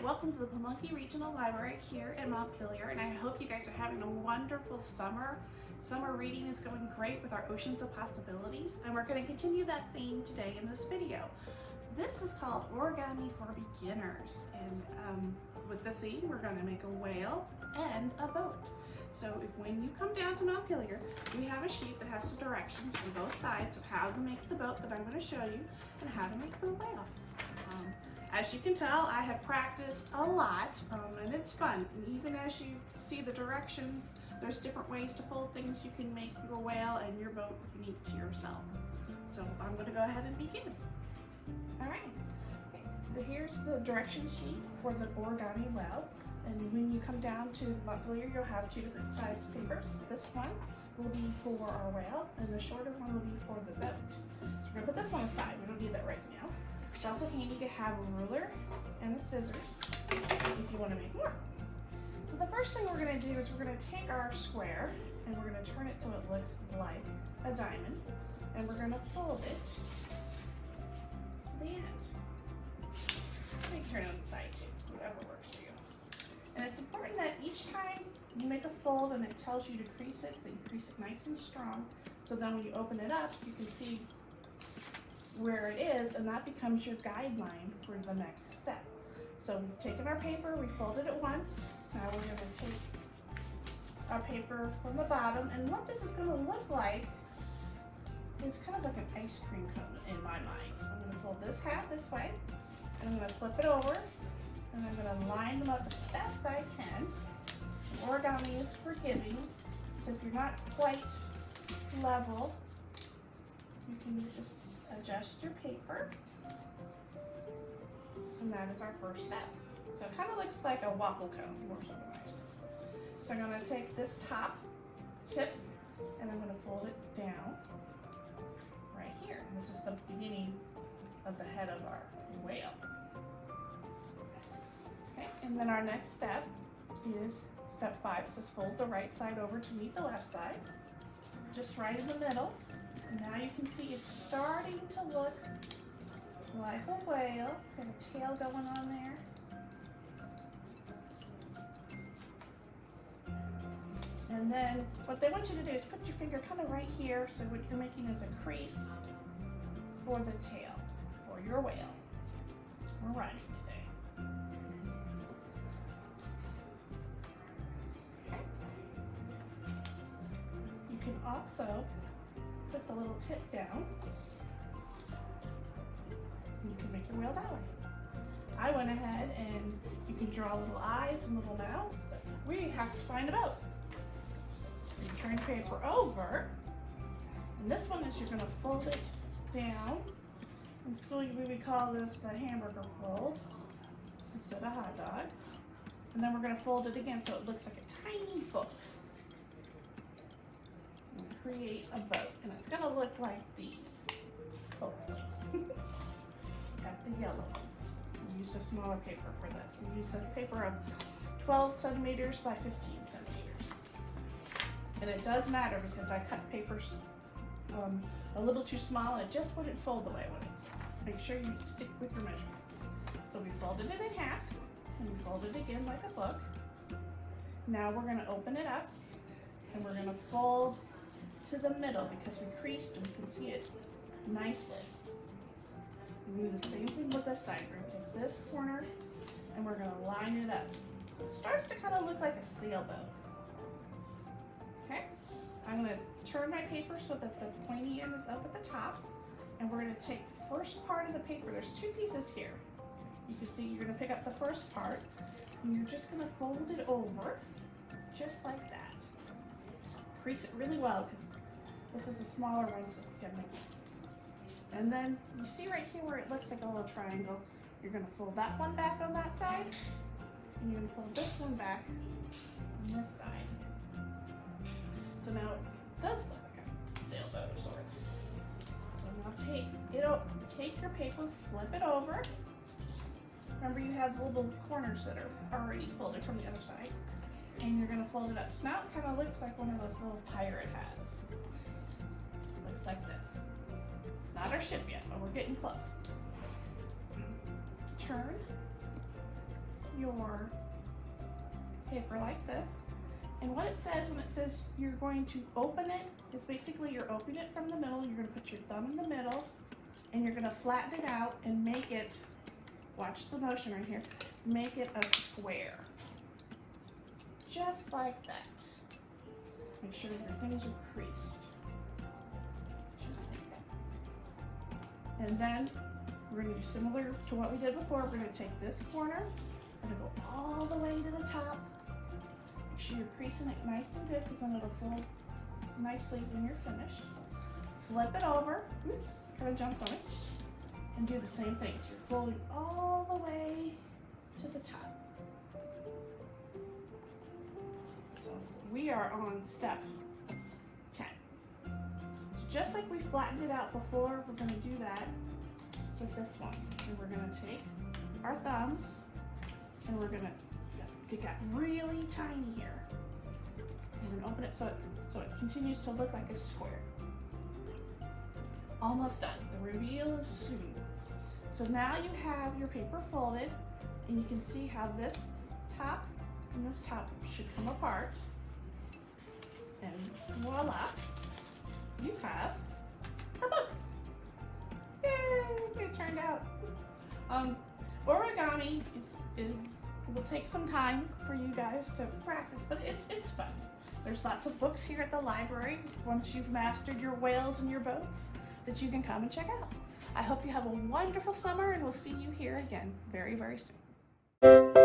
welcome to the Montpelier Regional Library here in Montpelier, and I hope you guys are having a wonderful summer. Summer reading is going great with our Oceans of Possibilities, and we're going to continue that theme today in this video. This is called Origami for Beginners, and with the theme, we're going to make a whale and a boat. So when you come down to Montpelier, we have a sheet that has the directions on both sides of how to make the boat that I'm going to show you and how to make the whale. As you can tell, I have practiced a lot, and it's fun. And even as you see the directions, there's different ways to fold things. You can make your whale and your boat unique to yourself. So I'm going to go ahead and begin. All right, okay. Here's the direction sheet for the origami whale. And when you come down to Montpelier, you'll have two different size papers. This one will be for our whale, and the shorter one will be for the boat. So we're going to put this one aside. We don't need that right now. It's also handy to have a ruler and a scissors if you want to make more. So the first thing we're going to do is we're going to take our square and we're going to turn it so it looks like a diamond, and we're going to fold it to the end. You can turn it on the side too, whatever works for you. And it's important that each time you make a fold and it tells you to crease it, that you crease it nice and strong, so then when you open it up, you can see where it is, and that becomes your guideline for the next step. So we've taken our paper, we folded it once. Now we're going to take our paper from the bottom, and what this is going to look like is kind of like an ice cream cone in my mind. So I'm going to fold this half this way, and I'm going to flip it over, and I'm going to line them up as best I can. Origami is forgiving, so if you're not quite level, you can just adjust your paper, and that is our first step. So it kind of looks like a waffle cone, more so than that. So I'm going to take this top tip and I'm going to fold it down right here. And this is the beginning of the head of our whale. Okay, and then our next step is step 5. It says fold the right side over to meet the left side, just right in the middle. And now you can see it's starting to look like a whale. Got a tail going on there. And then what they want you to do is put your finger kind of right here, so what you're making is a crease for the tail, for your whale. We're riding today. Okay. You can also put the little tip down. You can make your whale that way. I went ahead and you can draw little eyes and little mouths, but we have to find a boat. So you turn your paper over, and this one is you're going to fold it down. In school we would call this the hamburger fold instead of hot dog. And then we're going to fold it again so it looks like a tiny book. Create a boat, and it's going to look like these, hopefully. Got the yellow ones. We used a smaller paper for this. We used a paper of 12 centimeters by 15 centimeters. And it does matter because I cut papers a little too small and it just wouldn't fold the way I wanted to. Make sure you stick with your measurements. So we folded it in half, and we folded it again like a book. Now we're going to open it up, and we're going to fold to the middle because we creased and we can see it nicely. We do the same thing with this side. We're going to take this corner and we're going to line it up. So it starts to kind of look like a sailboat. Okay, I'm going to turn my paper so that the pointy end is up at the top, and we're going to take the first part of the paper. There's two pieces here. You can see you're going to pick up the first part and you're just going to fold it over just like that. Crease it really well because this is a smaller one, so you can make it. And then you see right here where it looks like a little triangle, you're going to fold that one back on that side, and you're going to fold this one back on this side. So now it does look like a sailboat of sorts. So now take your paper, flip it over. Remember, you have little corners that are already folded from the other side. And you're going to fold it up. So now it kind of looks like one of those little pirate hats. It looks like this. It's not our ship yet, but we're getting close. Turn your paper like this. And what it says when it says you're going to open it is basically you're opening it from the middle. You're going to put your thumb in the middle and you're going to flatten it out and make it, watch the motion right here, make it a square. Just like that. Make sure your things are creased. Just like that. And then we're going to do similar to what we did before. We're going to take this corner and go all the way to the top. Make sure you're creasing it nice and good because then it'll fold nicely when you're finished. Flip it over. Oops, kind of jumped on it. And do the same thing. So you're folding all the way to the top. So we are on step 10. So just like we flattened it out before, we're going to do that with this one. And we're going to take our thumbs and we're going to get that really tiny here. And we're going to open it so it continues to look like a square. Almost done. The reveal is soon. So now you have your paper folded and you can see how this top and this top should come apart. And voila, you have a book. Yay, it turned out. Origami will take some time for you guys to practice, but it's fun. There's lots of books here at the library once you've mastered your whales and your boats that you can come and check out. I hope you have a wonderful summer and we'll see you here again very, very soon.